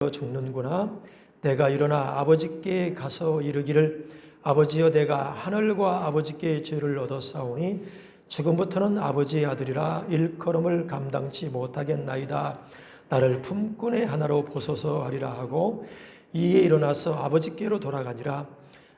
죽는구나. 내가 일어나 아버지께 가서 이르기를 아버지여 내가 하늘과 아버지께 죄를 얻었사오니 지금부터는 아버지의 아들이라 일컬음을 감당치 못하겠나이다. 나를 품꾼의 하나로 보소서 하리라 하고 이에 일어나서 아버지께로 돌아가니라.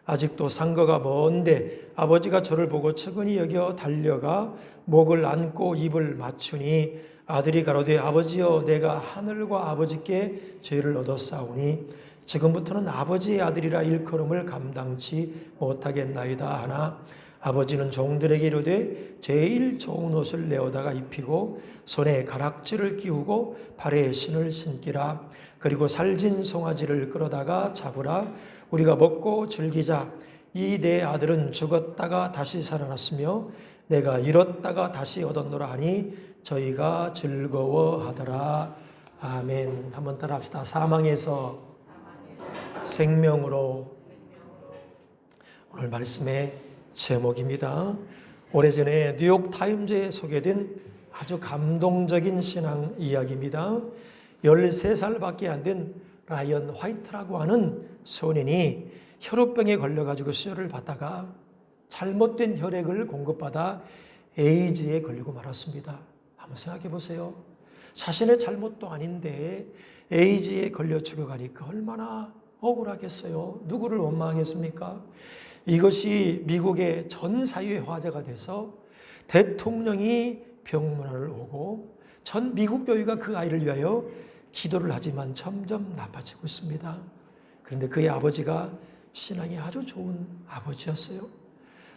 아직도 상거가 먼데 아버지가 저를 보고 측은히 여겨 달려가 목을 안고 입을 맞추니 아들이 가로되 아버지여 내가 하늘과 아버지께 죄를 얻었사오니 지금부터는 아버지의 아들이라 일컬음을 감당치 못하겠나이다 하나 아버지는 종들에게 이르되 제일 좋은 옷을 내어다가 입히고 손에 가락지를 끼우고 발에 신을 신기라. 그리고 살진 송아지를 끌어다가 잡으라. 우리가 먹고 즐기자. 이 내 아들은 죽었다가 다시 살아났으며 내가 잃었다가 다시 얻었노라 하니 저희가 즐거워하더라. 아멘. 한번 따라 합시다. 사망에서 생명으로. 오늘 말씀의 제목입니다. 오래전에 뉴욕타임즈에 소개된 아주 감동적인 신앙 이야기입니다. 13살밖에 안 된 라이언 화이트라고 하는 소년이 혈우병에 걸려가지고 수혈을 받다가 잘못된 혈액을 공급받아 에이즈에 걸리고 말았습니다. 한번 생각해 보세요. 자신의 잘못도 아닌데 에이즈에 걸려 죽어가니까 얼마나 억울하겠어요. 누구를 원망하겠습니까? 이것이 미국의 전 사회의 화제가 돼서 대통령이 병문안을 오고 전 미국 교회가 그 아이를 위하여 기도를 하지만 점점 나빠지고 있습니다. 그런데 그의 아버지가 신앙이 아주 좋은 아버지였어요.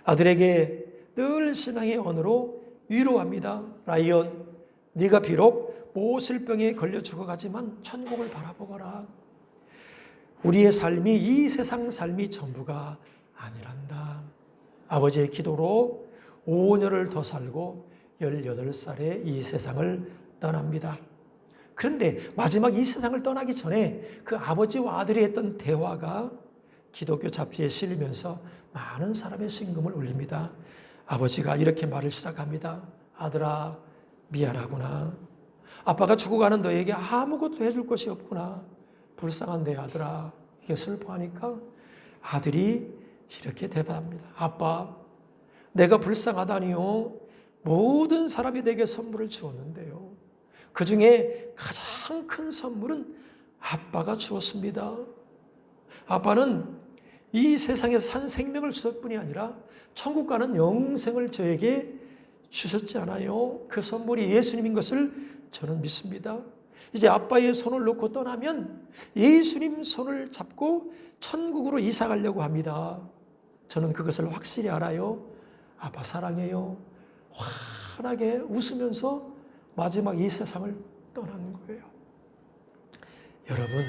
아들에게 늘 신앙의 언어로 위로합니다. 라이언, 네가 비록 모슬병에 걸려 죽어가지만 천국을 바라보거라. 우리의 삶이 이 세상 삶이 전부가 아니란다. 아버지의 기도로 5년을 더 살고 18살에 이 세상을 떠납니다. 그런데 마지막 이 세상을 떠나기 전에 그 아버지와 아들이 했던 대화가 기독교 잡지에 실리면서 많은 사람의 심금을 울립니다. 아버지가 이렇게 말을 시작합니다. 아들아, 미안하구나. 아빠가 죽어가는 너에게 아무것도 해줄 것이 없구나. 불쌍한 내 아들아. 이게 슬퍼하니까 아들이 이렇게 대답합니다. 아빠, 내가 불쌍하다니요. 모든 사람이 내게 선물을 주었는데요. 그 중에 가장 큰 선물은 아빠가 주었습니다. 아빠는 이 세상에서 산 생명을 주셨을 뿐이 아니라 천국 가는 영생을 저에게 주셨지 않아요. 그 선물이 예수님인 것을 저는 믿습니다. 이제 아빠의 손을 놓고 떠나면 예수님 손을 잡고 천국으로 이사 가려고 합니다. 저는 그것을 확실히 알아요. 아빠 사랑해요. 환하게 웃으면서 마지막 이 세상을 떠난 거예요. 여러분,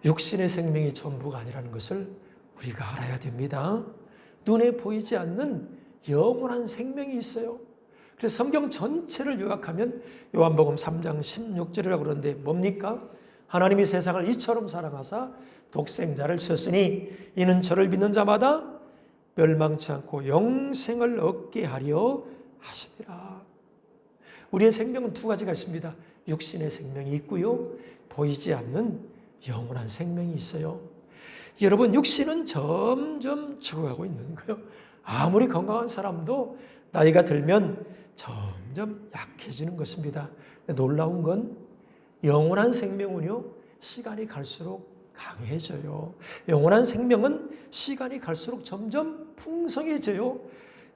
육신의 생명이 전부가 아니라는 것을 우리가 알아야 됩니다. 눈에 보이지 않는 영원한 생명이 있어요. 그래서 성경 전체를 요약하면 요한복음 3장 16절이라고 그러는데 뭡니까? 하나님이 세상을 이처럼 사랑하사 독생자를 주셨으니 이는 저를 믿는 자마다 멸망치 않고 영생을 얻게 하려 하심이라. 우리의 생명은 두 가지가 있습니다. 육신의 생명이 있고요. 보이지 않는 영원한 생명이 있어요. 여러분, 육신은 점점 죽어가고 있는 거예요. 아무리 건강한 사람도 나이가 들면 점점 약해지는 것입니다. 놀라운 건 영원한 생명은요, 시간이 갈수록 강해져요. 영원한 생명은 시간이 갈수록 점점 풍성해져요.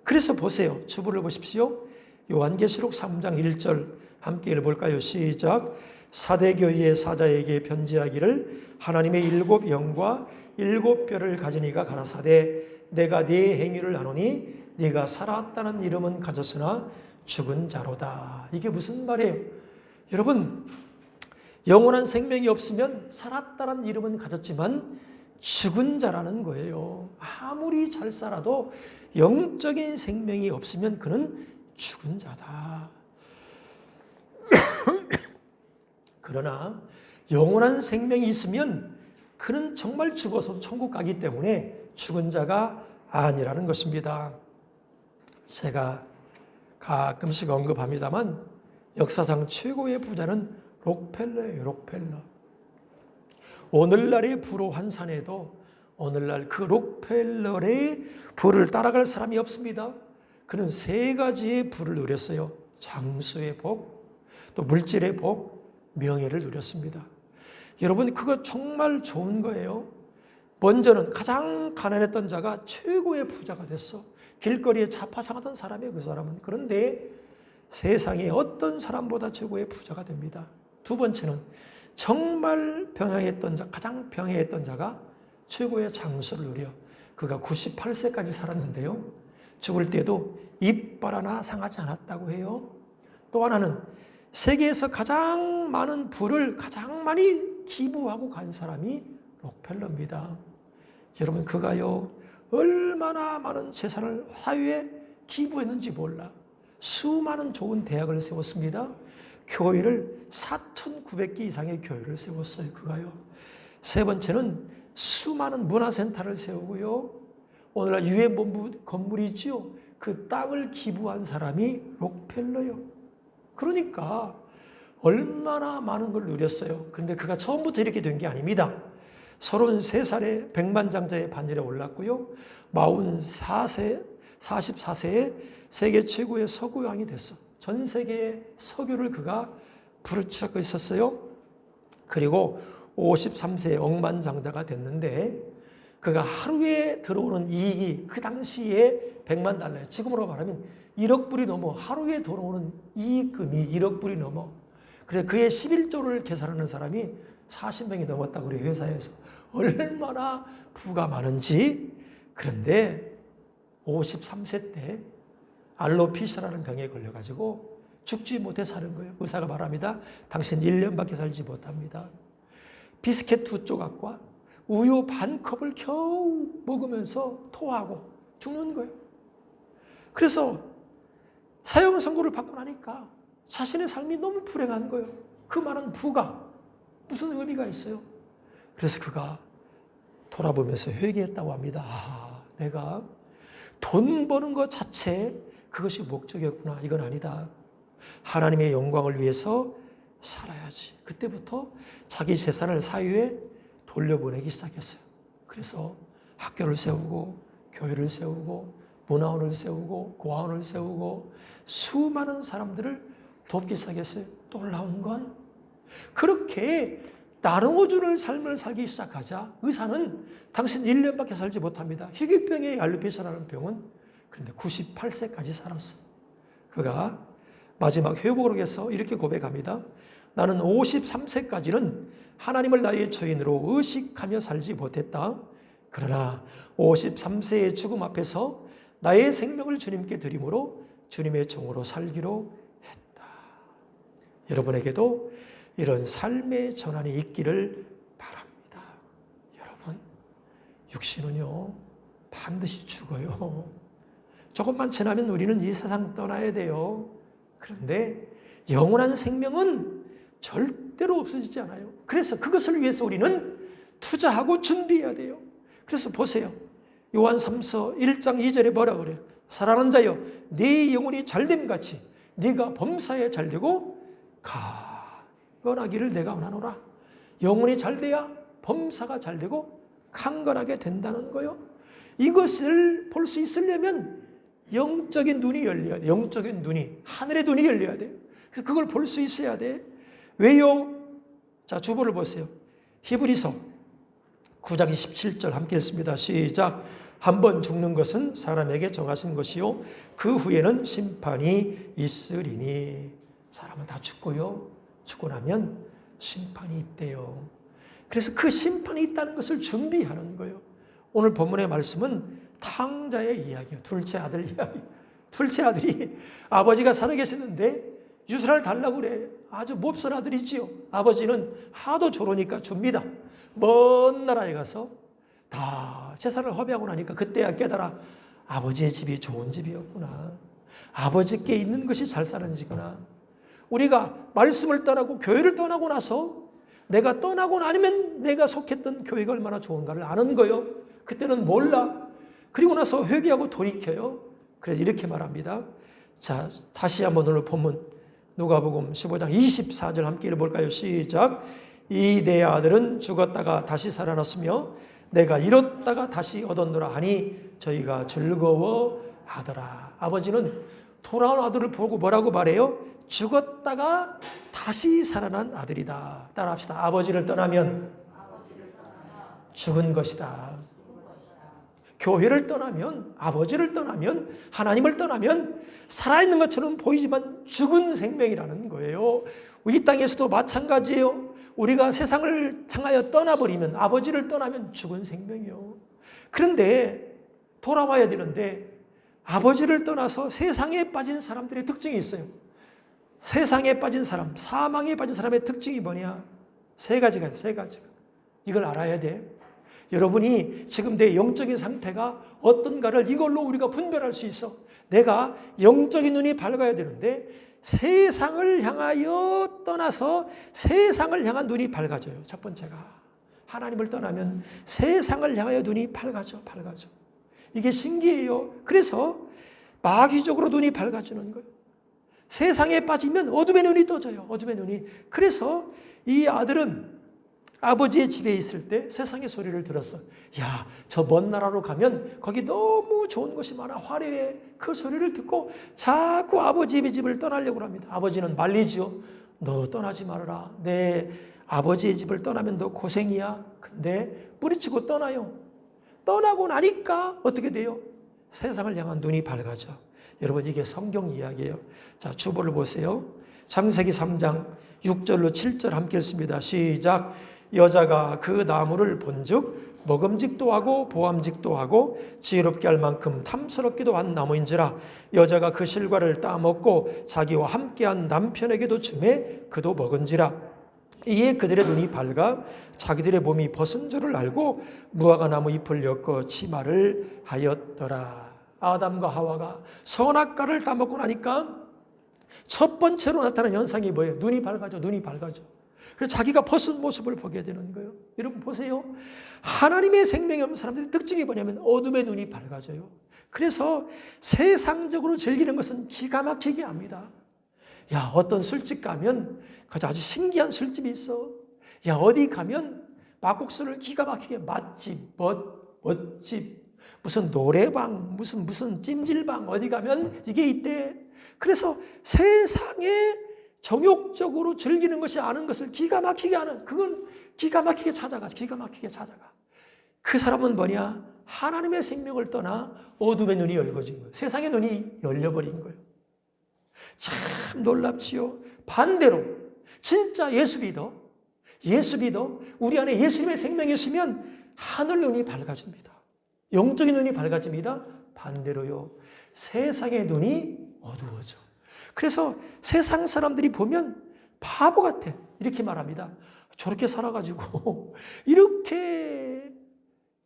그래서 보세요. 주부를 보십시오. 요한계시록 3장 1절 함께 읽어볼까요? 시작. 사대교회의 사자에게 편지하기를 하나님의 7 영과 7 뼈를 가진 이가 가라사대 내가 네 행위를 아노니 네가 살았다는 이름은 가졌으나 죽은 자로다. 이게 무슨 말이에요? 여러분, 영원한 생명이 없으면 살았다는 이름은 가졌지만 죽은 자라는 거예요. 아무리 잘 살아도 영적인 생명이 없으면 그는 죽은 자다. 그러나 영원한 생명이 있으면 그는 정말 죽어서 천국 가기 때문에 죽은 자가 아니라는 것입니다. 제가 가끔씩 언급합니다만 역사상 최고의 부자는 록펠러예요. 록펠러. 오늘날의 부로 환산해도 오늘날 그 록펠러의 부를 따라갈 사람이 없습니다. 그는 세 가지의 부를 누렸어요. 장수의 복, 또 물질의 복, 명예를 누렸습니다. 여러분, 그거 정말 좋은 거예요. 먼저는 가장 가난했던 자가 최고의 부자가 됐어. 길거리에 자파상하던 사람이에요, 그 사람은. 그런데 세상에 어떤 사람보다 최고의 부자가 됩니다. 두 번째는 정말 병행했던 자, 가장 병행했던 자가 최고의 장수를 누려. 그가 98세까지 살았는데요. 죽을 때도 이빨 하나 상하지 않았다고 해요. 또 하나는 세계에서 가장 많은 부를 가장 많이 기부하고 간 사람이 록펠러입니다. 여러분, 그가요 얼마나 많은 재산을 사회에 기부했는지 몰라. 수많은 좋은 대학을 세웠습니다. 교회를 4,900개 이상의 교회를 세웠어요. 그가요. 세 번째는 수많은 문화센터를 세우고요. 오늘날 유엔본부 건물이 있지요. 그 땅을 기부한 사람이 록펠러요. 그러니까 얼마나 많은 걸 누렸어요. 그런데 그가 처음부터 이렇게 된 게 아닙니다. 33살에 백만장자의 반열에 올랐고요. 44세에 세계 최고의 서구왕이 됐어. 전 세계의 석유를 그가 부르짖고 있었어요. 그리고 53세에 억만장자가 됐는데 그가 하루에 들어오는 이익이 그 당시에 100만 달러예요. 지금으로 말하면 1억 불이 넘어. 하루에 들어오는 이익금이 1억 불이 넘어. 그래서 그의 11조를 계산하는 사람이 40명이 넘었다고 그래요. 회사에서. 얼마나 부가 많은지. 그런데 53세 때 알로피시아라는 병에 걸려가지고 죽지 못해 사는 거예요. 의사가 말합니다. 당신 1년밖에 살지 못합니다. 비스켓 2조각과 우유 반 컵을 겨우 먹으면서 토하고 죽는 거예요. 그래서 사형 선고를 받고 나니까 자신의 삶이 너무 불행한 거예요. 그 많은 부가 무슨 의미가 있어요? 그래서 그가 돌아보면서 회개했다고 합니다. 아, 내가 돈 버는 것 자체 그것이 목적이었구나. 이건 아니다. 하나님의 영광을 위해서 살아야지. 그때부터 자기 재산을 사회에 돌려보내기 시작했어요. 그래서 학교를 세우고 교회를 세우고 문화원을 세우고 고아원을 세우고 수많은 사람들을 돕기 시작했어요. 놀라운 건 그렇게 나누어주는 삶을 살기 시작하자 의사는 당신 1년밖에 살지 못합니다. 희귀병의 알로피시아라는 병은 그런데 98세까지 살았어. 그가 마지막 회복을 위해서 이렇게 고백합니다. 나는 53세까지는 하나님을 나의 주인으로 의식하며 살지 못했다. 그러나 53세의 죽음 앞에서 나의 생명을 주님께 드림으로 주님의 종으로 살기로 했다. 여러분에게도 이런 삶의 전환이 있기를 바랍니다. 여러분, 육신은요 반드시 죽어요. 조금만 지나면 우리는 이 세상 떠나야 돼요. 그런데 영원한 생명은 절대로 없어지지 않아요. 그래서 그것을 위해서 우리는 투자하고 준비해야 돼요. 그래서 보세요. 요한 3서 1장 2절에 뭐라 그래요? 사랑하는 자여, 네 영혼이 잘됨 같이 네가 범사에 잘되고 강건하기를 내가 원하노라. 영혼이 잘돼야 범사가 잘되고 강건하게 된다는 거예요. 이것을 볼 수 있으려면 영적인 눈이 열려야 돼. 영적인 눈이, 하늘의 눈이 열려야 돼. 그래서 그걸 볼 수 있어야 돼. 왜요? 자, 주보를 보세요. 히브리서 9장 27절 함께 읽습니다. 시작. 한번 죽는 것은 사람에게 정하신 것이요 그 후에는 심판이 있으리니. 사람은 다 죽고요. 죽고 나면 심판이 있대요. 그래서 그 심판이 있다는 것을 준비하는 거예요. 오늘 본문의 말씀은 탕자의 이야기예요. 둘째 아들 이야기. 둘째 아들이 아버지가 살아계셨는데 유산을 달라고 그래. 아주 몹쓸 아들이지요. 아버지는 하도 조르니까 줍니다. 먼 나라에 가서 다 재산을 허비하고 나니까 그때야 깨달아 아버지의 집이 좋은 집이었구나. 아버지께 있는 것이 잘 사는 집이구나. 우리가 말씀을 떠나고 교회를 떠나고 나서 내가 떠나고 나면 내가 속했던 교회가 얼마나 좋은가를 아는 거예요. 그때는 몰라. 그리고 나서 회개하고 돌이켜요. 그래서 이렇게 말합니다. 자, 다시 한번 오늘 본문 누가복음 15장 24절 함께 읽어볼까요? 시작. 이 내 아들은 죽었다가 다시 살아났으며 내가 잃었다가 다시 얻었노라 하니 저희가 즐거워하더라. 아버지는 돌아온 아들을 보고 뭐라고 말해요? 죽었다가 다시 살아난 아들이다. 따라합시다. 아버지를 떠나면 죽은 것이다. 교회를 떠나면, 아버지를 떠나면, 하나님을 떠나면 살아있는 것처럼 보이지만 죽은 생명이라는 거예요. 이 땅에서도 마찬가지예요. 우리가 세상을 향하여 떠나버리면, 아버지를 떠나면 죽은 생명이요. 그런데 돌아와야 되는데 아버지를 떠나서 세상에 빠진 사람들의 특징이 있어요. 세상에 빠진 사람, 사망에 빠진 사람의 특징이 뭐냐? 세 가지가 있어요. 세 가지가. 이걸 알아야 돼. 여러분이 지금 내 영적인 상태가 어떤가를 이걸로 우리가 분별할 수 있어. 내가 영적인 눈이 밝아야 되는데 세상을 향하여 떠나서 세상을 향한 눈이 밝아져요. 첫 번째가. 하나님을 떠나면 세상을 향하여 눈이 밝아져. 이게 신기해요. 그래서 마귀적으로 눈이 밝아지는 거예요. 세상에 빠지면 어둠의 눈이 떠져요. 어둠의 눈이. 그래서 이 아들은 아버지의 집에 있을 때 세상의 소리를 들었어. 야, 저 먼 나라로 가면 거기 너무 좋은 것이 많아. 화려해. 그 소리를 듣고 자꾸 아버지의 집을 떠나려고 합니다. 아버지는 말리죠. 너 떠나지 말아라. 내 아버지의 집을 떠나면 너 고생이야. 근데 뿌리치고 떠나요. 떠나고 나니까 어떻게 돼요? 세상을 향한 눈이 밝아져. 여러분, 이게 성경 이야기예요. 자, 주보를 보세요. 창세기 3장 6절로 7절 함께 읽습니다. 시작. 여자가 그 나무를 본즉 먹음직도 하고 보암직도 하고 지혜롭게 할 만큼 탐스럽기도 한 나무인지라 여자가 그 실과를 따먹고 자기와 함께한 남편에게도 주매 그도 먹은지라. 이에 그들의 눈이 밝아 자기들의 몸이 벗은 줄을 알고 무화과 나무 잎을 엮어 치마를 하였더라. 아담과 하와가 선악과를 따먹고 나니까 첫 번째로 나타난 현상이 뭐예요? 눈이 밝아져. 그래서 자기가 벗은 모습을 보게 되는 거예요. 여러분 보세요. 하나님의 생명이 없는 사람들의 특징이 뭐냐면 어둠의 눈이 밝아져요. 그래서 세상적으로 즐기는 것은 기가 막히게 합니다. 야, 어떤 술집 가면 아주 신기한 술집이 있어. 야, 어디 가면 막국수를 기가 막히게 맛집, 멋집, 무슨 노래방, 무슨 찜질방 어디 가면 이게 있대. 그래서 세상에 정욕적으로 즐기는 것이 아는 것을 기가 막히게 하는, 그건 기가 막히게 찾아가. 그 사람은 뭐냐? 하나님의 생명을 떠나 어둠의 눈이 열어진 거예요. 세상의 눈이 열려버린 거예요. 참 놀랍지요. 반대로 진짜 예수 믿어. 우리 안에 예수님의 생명이 있으면 하늘 눈이 밝아집니다. 영적인 눈이 밝아집니다. 반대로요. 세상의 눈이 어두워져. 그래서 세상 사람들이 보면 바보 같아. 이렇게 말합니다. 저렇게 살아가지고 이렇게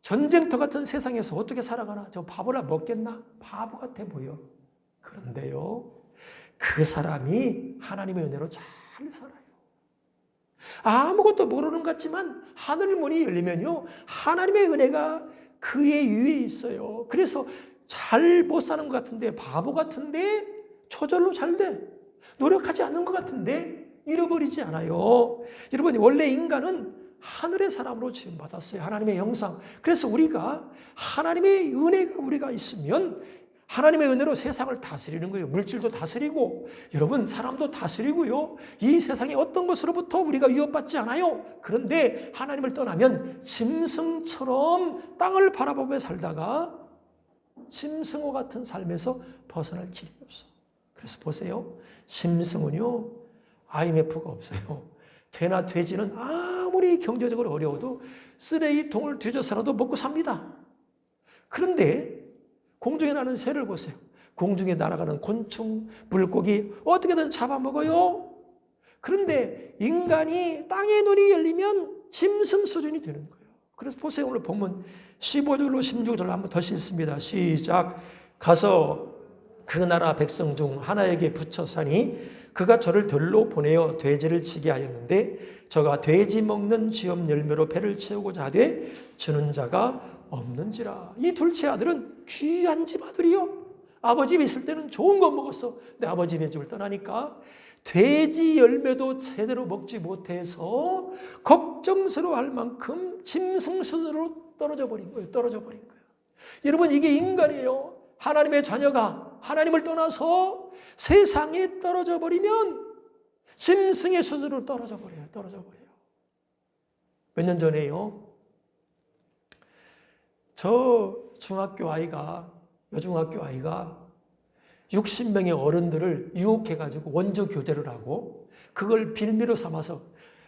전쟁터 같은 세상에서 어떻게 살아가나? 저 바보라 먹겠나? 바보 같아 보여. 그런데요, 그 사람이 하나님의 은혜로 잘 살아요. 아무것도 모르는 것 같지만 하늘 문이 열리면요, 하나님의 은혜가 그의 위에 있어요. 그래서 잘 못 사는 것 같은데, 바보 같은데 초절로 잘 돼. 노력하지 않는 것 같은데 잃어버리지 않아요. 여러분, 원래 인간은 하늘의 사람으로 지음받았어요. 하나님의 형상. 그래서 우리가 하나님의 은혜가 우리가 있으면 하나님의 은혜로 세상을 다스리는 거예요. 물질도 다스리고, 여러분, 사람도 다스리고요. 이 세상의 어떤 것으로부터 우리가 위협받지 않아요. 그런데 하나님을 떠나면 짐승처럼 땅을 바라보며 살다가 짐승호 같은 삶에서 벗어날 길이 없어. 그래서 보세요. 짐승은요, IMF가 없어요. 개나 돼지는 아무리 경제적으로 어려워도 쓰레기통을 뒤져서라도 먹고 삽니다. 그런데 공중에 나는 새를 보세요. 공중에 날아가는 곤충, 물고기 어떻게든 잡아먹어요. 그런데 인간이 땅의 눈이 열리면 짐승 수준이 되는 거예요. 그래서 보세요. 오늘 본문 15절로 16절 한번 더 읽습니다. 시작. 가서 그 나라 백성 중 하나에게 붙여 사니 그가 저를 들로 보내어 돼지를 치게 하였는데 저가 돼지 먹는 쥐엄 열매로 배를 채우고자 하되 주는 자가 없는지라. 이 둘째 아들은 귀한 집 아들이요. 아버지 집에 있을 때는 좋은 거 먹었어. 근데 아버지 집의 집을 떠나니까 돼지 열매도 제대로 먹지 못해서 걱정스러워할 만큼 짐승 수준으로 떨어져 버린 거예요. 여러분, 이게 인간이에요. 하나님의 자녀가 하나님을 떠나서 세상에 떨어져 버리면 짐승의 수준으로 떨어져 버려요. 몇 년 전에요, 저 여중학교 아이가 60명의 어른들을 유혹해가지고 원조 교대를 하고 그걸 빌미로 삼아서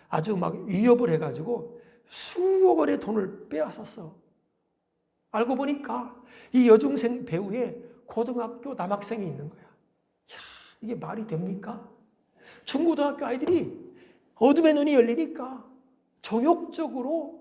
아주 막 위협을 해가지고 수억 원의 돈을 빼앗았어. 알고 보니까 이 여중생 배우에 고등학교 남학생이 있는 거야. 야, 이게 말이 됩니까? 중고등학교 아이들이 어둠의 눈이 열리니까 정욕적으로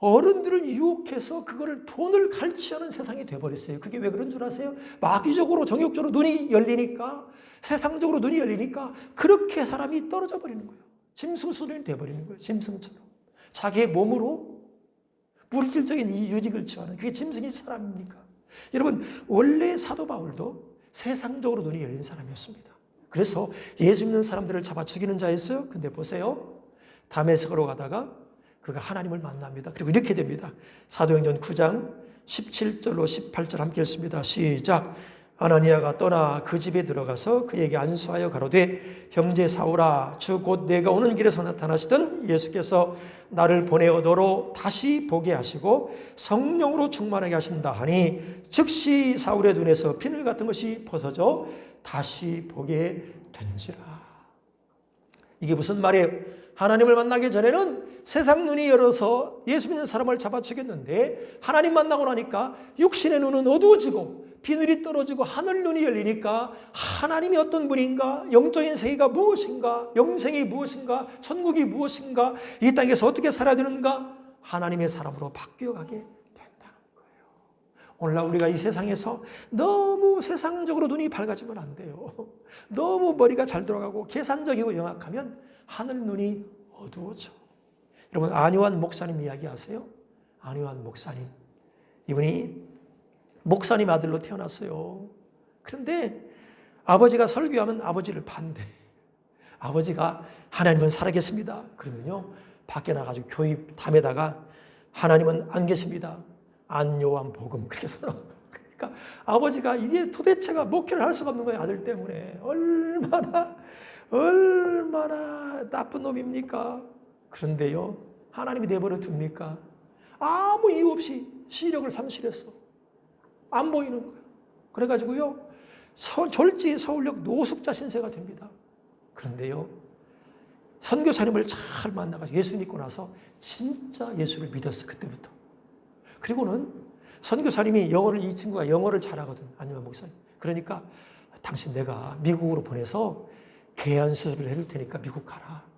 어른들을 유혹해서 그거를 돈을 갈취하는 세상이 돼버렸어요. 그게 왜 그런 줄 아세요? 마귀적으로 정욕적으로 눈이 열리니까, 세상적으로 눈이 열리니까 그렇게 사람이 떨어져 버리는 거예요. 짐승수준이 돼버리는 거예요. 짐승처럼. 자기의 몸으로 물질적인 유직을 취하는, 그게 짐승이 사람입니까? 여러분, 원래 사도 바울도 세상적으로 눈이 열린 사람이었습니다. 그래서 예수 믿는 사람들을 잡아 죽이는 자였어요. 근데 보세요, 다메섹으로 가다가 그가 하나님을 만납니다. 그리고 이렇게 됩니다. 사도행전 9장 17절로 18절 함께 읽습니다. 시작. 아나니아가 떠나 그 집에 들어가서 그에게 안수하여 가로되, 형제 사울아, 주 곧 내가 오는 길에서 나타나시던 예수께서 나를 보내어 너로 다시 보게 하시고 성령으로 충만하게 하신다 하니, 즉시 사울의 눈에서 비늘 같은 것이 벗어져 다시 보게 된지라. 이게 무슨 말이에요? 하나님을 만나기 전에는 세상 눈이 열어서 예수 믿는 사람을 잡아 죽였는데, 하나님 만나고 나니까 육신의 눈은 어두워지고 비늘이 떨어지고 하늘 눈이 열리니까 하나님이 어떤 분인가, 영적인 세계가 무엇인가, 영생이 무엇인가, 천국이 무엇인가, 이 땅에서 어떻게 살아야 되는가, 하나님의 사람으로 바뀌어가게 된다는 거예요. 오늘날 우리가 이 세상에서 너무 세상적으로 눈이 밝아지면 안 돼요. 너무 머리가 잘 돌아가고 계산적이고 영악하면 하늘 눈이 어두워져. 여러분, 안요한 목사님 이야기 아세요? 안요한 목사님. 이분이 목사님 아들로 태어났어요. 그런데 아버지가 설교하면 아버지를 반대. 아버지가 하나님은 살아계십니다. 그러면요, 밖에 나가지고 교회 담에다가 하나님은 안 계십니다. 안요한 복음. 그렇게 써놓은 거예요. 그러니까 아버지가 이게 도대체가 목회를 할 수가 없는 거예요. 아들 때문에. 얼마나 나쁜 놈입니까? 그런데요, 하나님이 내버려 둡니까? 아무 이유 없이 시력을 상실했어. 안 보이는 거예요. 그래가지고요, 졸지 서울역 노숙자 신세가 됩니다. 그런데요, 선교사님을 잘 만나가지고 예수 믿고 나서 진짜 예수를 믿었어. 그때부터. 그리고는 선교사님이 이 친구가 영어를 잘하거든. 안요한 목사님. 그러니까 당신 내가 미국으로 보내서 개안 수술을 해줄 테니까 미국 가라.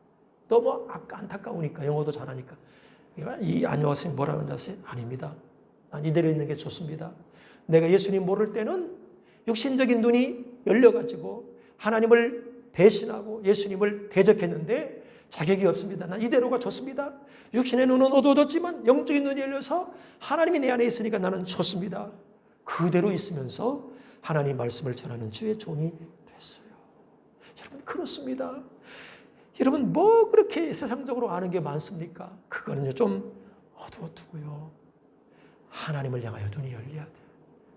너무 안타까우니까, 영어도 잘하니까. 이 안요한 목사님 뭐라고 하는지 아세요? 아닙니다. 난 이대로 있는 게 좋습니다. 내가 예수님 모를 때는 육신적인 눈이 열려가지고 하나님을 배신하고 예수님을 대적했는데 자격이 없습니다. 난 이대로가 좋습니다. 육신의 눈은 어두워졌지만 영적인 눈이 열려서 하나님이 내 안에 있으니까 나는 좋습니다. 그대로 있으면서 하나님 말씀을 전하는 주의 종이 됐어요. 여러분, 그렇습니다. 여러분, 뭐 그렇게 세상적으로 아는 게 많습니까? 그거는요, 좀 어두워두고요, 하나님을 향하여 눈이 열려야 돼요.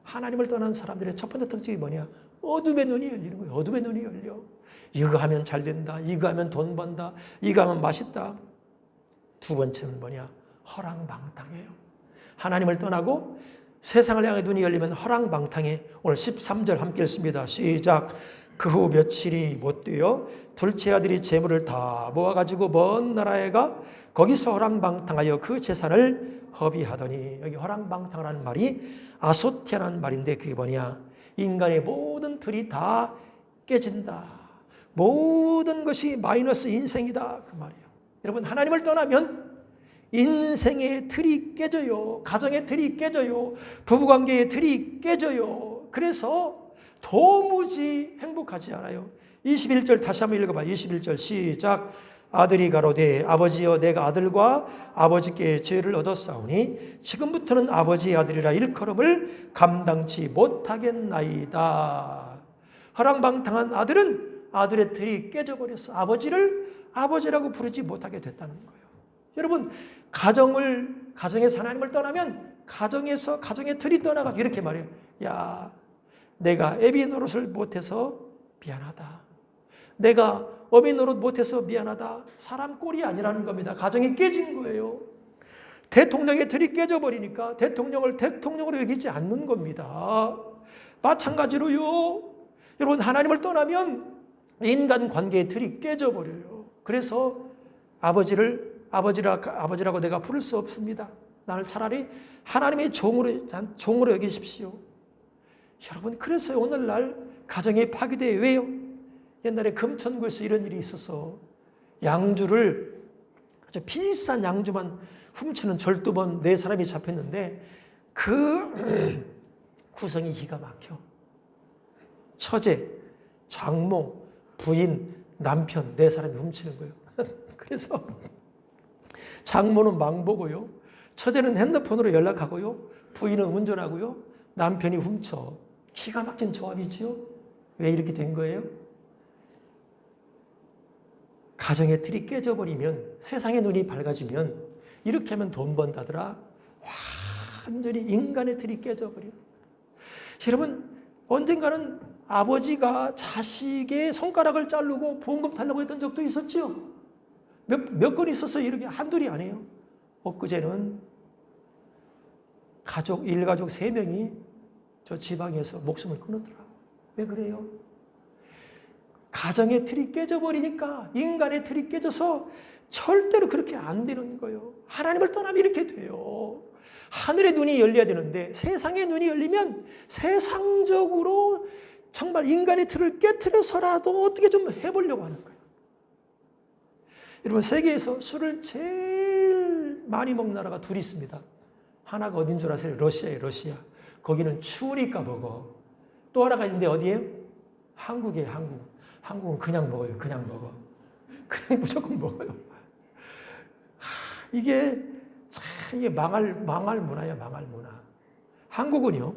하나님을 떠난 사람들의 첫 번째 특징이 뭐냐? 어둠의 눈이 열리는 거예요. 어둠의 눈이 열려. 이거 하면 잘 된다. 이거 하면 돈 번다. 이거 하면 맛있다. 두 번째는 뭐냐? 허랑방탕해요. 하나님을 떠나고 세상을 향해 눈이 열리면 허랑방탕해. 오늘 13절 함께 읽습니다. 시작. 그 후 며칠이 못 되어 둘째 아들이 재물을 다 모아가지고 먼 나라에 가 거기서 허랑방탕하여 그 재산을 허비하더니, 여기 허랑방탕이라는 말이 아소티아라는 말인데 그게 뭐냐? 인간의 모든 틀이 다 깨진다. 모든 것이 마이너스 인생이다. 그 말이에요. 여러분, 하나님을 떠나면 인생의 틀이 깨져요. 가정의 틀이 깨져요. 부부관계의 틀이 깨져요. 그래서 도무지 행복하지 않아요. 21절 다시 한번 읽어봐. 21절 시작. 아들이 가로되, 아버지여, 내가 아들과 아버지께 죄를 얻었사오니 지금부터는 아버지의 아들이라 일컬음을 감당치 못하겠나이다. 허랑방탕한 아들은 아들의 틀이 깨져버렸어. 아버지를 아버지라고 부르지 못하게 됐다는 거예요. 여러분, 가정에서 하나님을 떠나면 가정의 틀이 떠나가지고 이렇게 말해요. 야, 내가 애비 노릇을 못해서 미안하다. 내가 어미 노릇 못해서 미안하다. 사람 꼴이 아니라는 겁니다. 가정이 깨진 거예요. 대통령의 틀이 깨져버리니까 대통령을 대통령으로 여기지 않는 겁니다. 마찬가지로요. 여러분, 하나님을 떠나면 인간 관계의 틀이 깨져버려요. 그래서 아버지라고 내가 부를 수 없습니다. 나를 차라리 하나님의 종으로 여기십시오. 여러분, 그래서 오늘날 가정이 파괴돼요. 왜요? 옛날에 금천구에서 이런 일이 있어서 양주를 아주 비싼 양주만 훔치는 절도범 4사람이 잡혔는데 그 구성이 기가 막혀. 처제, 장모, 부인, 남편 4사람이 훔치는 거예요. 그래서 장모는 망보고요. 처제는 핸드폰으로 연락하고요. 부인은 운전하고요. 남편이 훔쳐. 기가 막힌 조합이지요. 왜 이렇게 된 거예요? 가정의 틀이 깨져버리면, 세상의 눈이 밝아지면 이렇게 하면 돈 번다더라. 완전히 인간의 틀이 깨져버려요. 여러분, 언젠가는 아버지가 자식의 손가락을 자르고 보험금 달라고 했던 적도 있었죠. 몇 건 있었어요. 이렇게 한둘이 아니에요. 엊그제는 일가족 3명이 저 지방에서 목숨을 끊었더라고요. 왜 그래요? 가정의 틀이 깨져버리니까, 인간의 틀이 깨져서 절대로 그렇게 안 되는 거예요. 하나님을 떠나면 이렇게 돼요. 하늘의 눈이 열려야 되는데 세상의 눈이 열리면 세상적으로 정말 인간의 틀을 깨트려서라도 어떻게 좀 해보려고 하는 거예요. 여러분, 세계에서 술을 제일 많이 먹는 나라가 2 있습니다. 하나가 어딘 줄 아세요? 러시아예요. 러시아. 거기는 추우니까 먹어. 또 하나가 있는데 어디예요? 한국이에요. 한국은 그냥 먹어요. 그냥 무조건 먹어요. 이게 망할 문화야, 망할 문화. 한국은요,